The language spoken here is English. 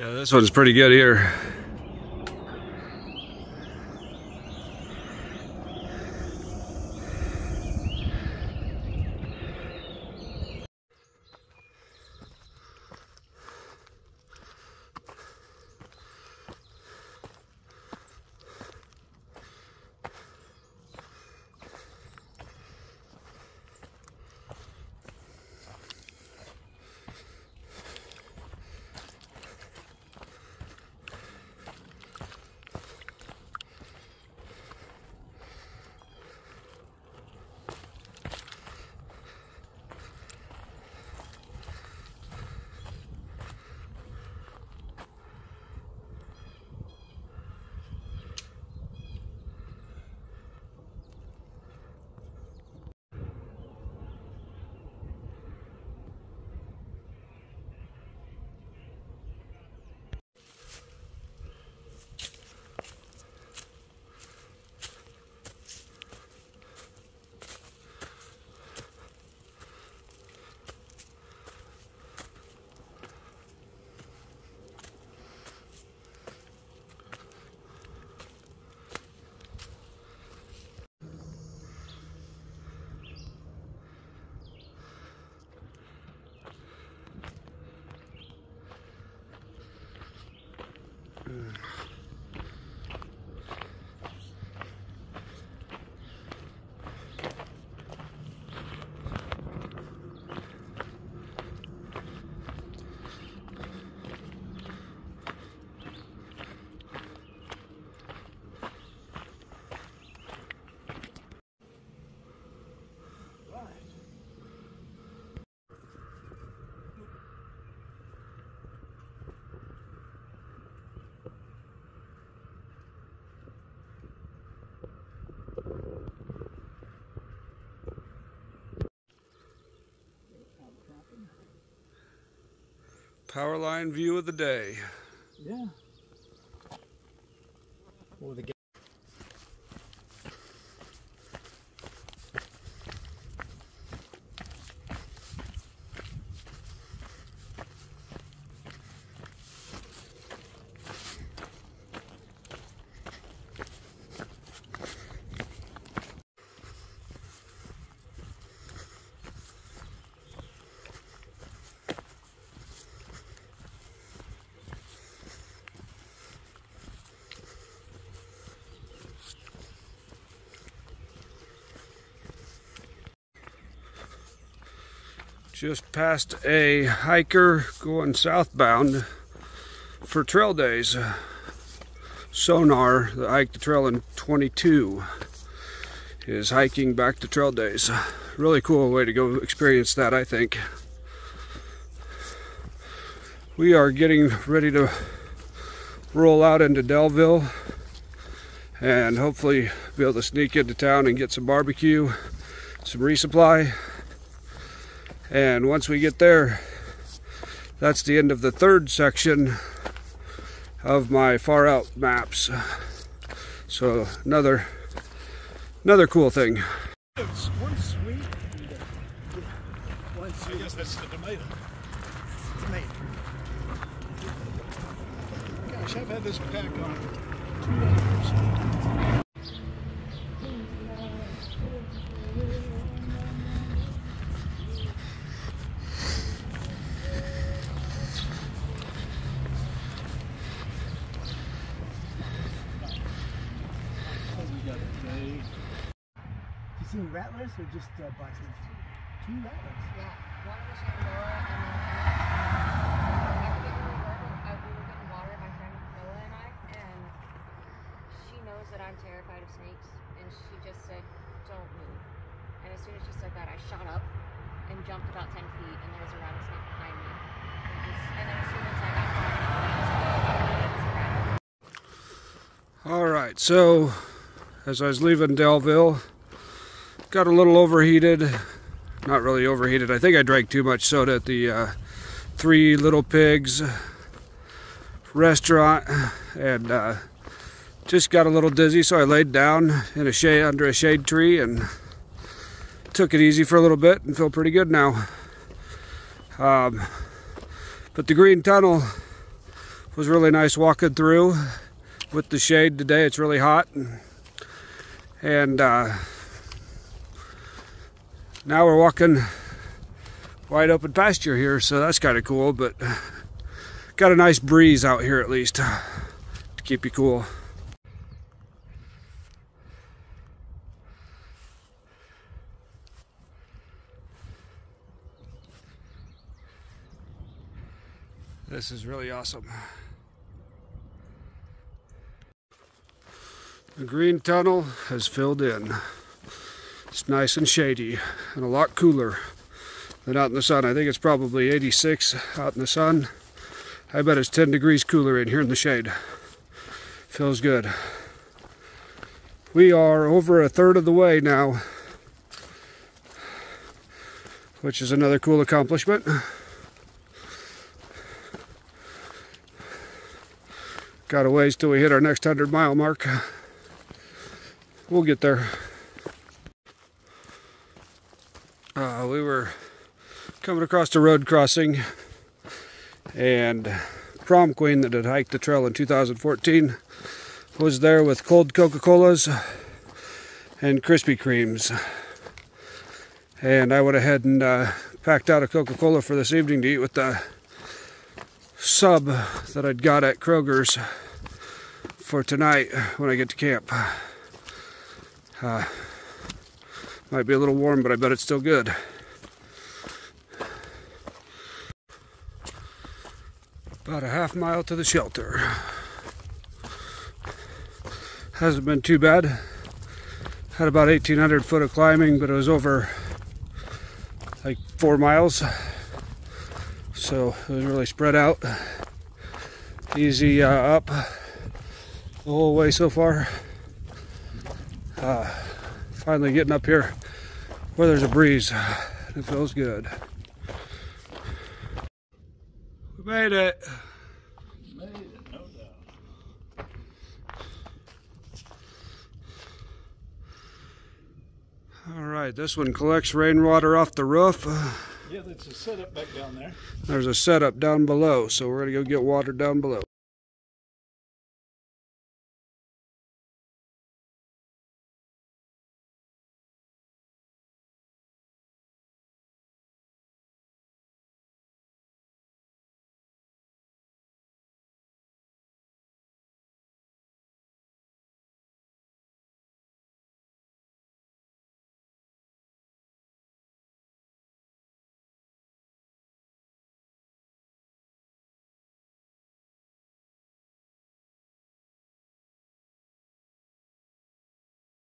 Yeah, this one's pretty good here. Power line view of the day. Yeah. Oh, the Just passed a hiker going southbound for trail days. Sonar, that hiked the trail in 22, is hiking back to trail days. Really cool way to go experience that, I think. We are getting ready to roll out into Daleville and hopefully be able to sneak into town and get some barbecue, some resupply. And once we get there, that's the end of the third section of my far out maps. So another cool thing. It's one sweet and one sweet. I guess that's the tomato. Tomato. Gosh, I've had this pack on for 2 hours. You seen rattlers or just bisons? 2 rattlers. Yeah, one was Shenandoah, and then we were getting water, my friend Noah and I, and she knows that I'm terrified of snakes, and she just said, "Don't move." And as soon as she said that, I shot up and jumped about 10 feet, and there was a rattlesnake behind me. And then as soon as I got down, All right, so as I was leaving Daleville, got a little overheated. Not really overheated. I think I drank too much soda at the Three Little Pigs restaurant, and just got a little dizzy, so I laid down in a shade under a shade tree and took it easy for a little bit and feel pretty good now. But the green tunnel It was really nice walking through with the shade today. It's really hot. And now we're walking wide open pasture here, so that's kind of cool, but got a nice breeze out here at least to keep you cool. This is really awesome. The green tunnel has filled in. It's nice and shady and a lot cooler than out in the sun. I think it's probably 86 out in the sun. I bet it's 10 degrees cooler in here in the shade. Feels good. We are over a third of the way now, which is another cool accomplishment. Got a ways till we hit our next 100-mile mark. We'll get there. We were coming across the road crossing, and Prom Queen that had hiked the trail in 2014 was there with cold Coca-Colas and Krispy Kremes. And I went ahead and packed out a Coca-Cola for this evening to eat with the sub that I'd got at Kroger's for tonight when I get to camp. Might be a little warm, but I bet it's still good. About a half mile to the shelter. Hasn't been too bad. Had about 1,800 foot of climbing, but it was over like 4 miles. So it was really spread out. Easy up the whole way so far. Finally getting up here where there's a breeze. It feels good. We made it. Made it, no doubt. All right, this one collects rainwater off the roof. Yeah, there's a setup back down there. There's a setup down below, so we're gonna go get water down below.